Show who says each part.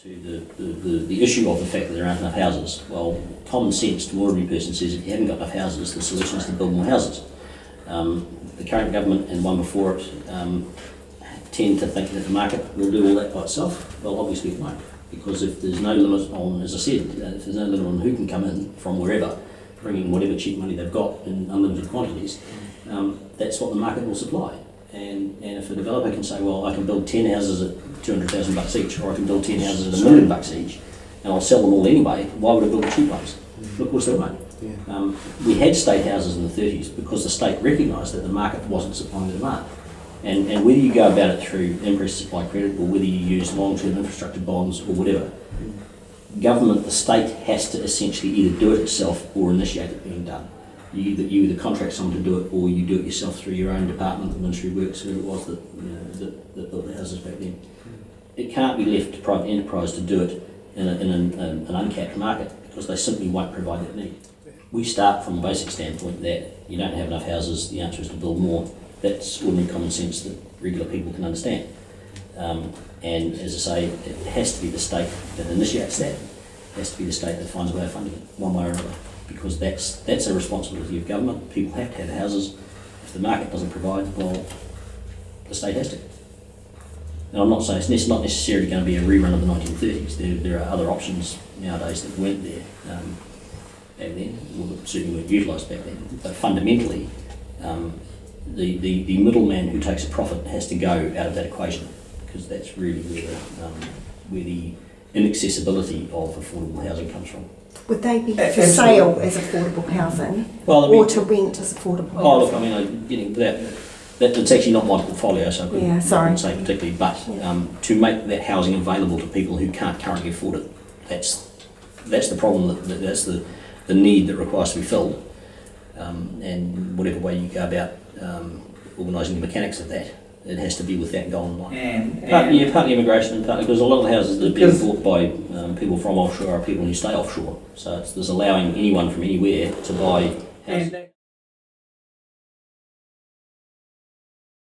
Speaker 1: to the issue of the fact that there aren't enough houses. Well, common sense to an ordinary person says if you haven't got enough houses, the solution is to build more houses. The current government and one before it tend to think that the market will do all that by itself. Well, obviously it won't, because if there's no limit on, as I said, if there's no limit on who can come in from wherever, bringing whatever cheap money they've got in unlimited quantities, that's what the market will supply. And if a developer can say, well, I can build 10 houses at $200,000 each, or I can build 10 houses at $1 million each, and I'll sell them all anyway, why would I build the cheap ones? Look, we'll still won't. Yeah. We had state houses in the 30s because the state recognised that the market wasn't supplying the demand. And whether you go about it through increased supply credit or whether you use long-term infrastructure bonds or whatever, government, the state has to essentially either do it itself or initiate it being done. You either contract someone to do it or you do it yourself through your own department, the Ministry of Works, whoever it was that built the houses back then. It can't be left to private enterprise to do it in an uncapped market because they simply won't provide that need. We start from a basic standpoint that you don't have enough houses, the answer is to build more. That's ordinary common sense that regular people can understand. And as I say, it has to be the state that initiates that. It has to be the state that finds a way of funding it, one way or another. Because that's a responsibility of government. People have to have houses. If the market doesn't provide, well, the state has to. And I'm not saying it's not necessarily going to be a rerun of the 1930s. There are other options nowadays that weren't there back then, or certainly weren't utilised back then. But fundamentally, the middleman who takes a profit has to go out of that equation, because that's really where the inaccessibility of affordable housing comes from.
Speaker 2: Would they be for sale as affordable housing, or to rent as affordable housing?
Speaker 1: Oh, look, I mean, I'm getting that's actually not my portfolio, so I couldn't say particularly, but to make that housing available to people who can't currently afford it, that's the problem, that's the need that requires to be filled, and whatever way you go about organising the mechanics of that, it has to be with that goal in mind. Partly immigration and partly because a lot of the houses that are being bought by people from offshore are people who stay offshore. So there's allowing anyone from anywhere to buy houses.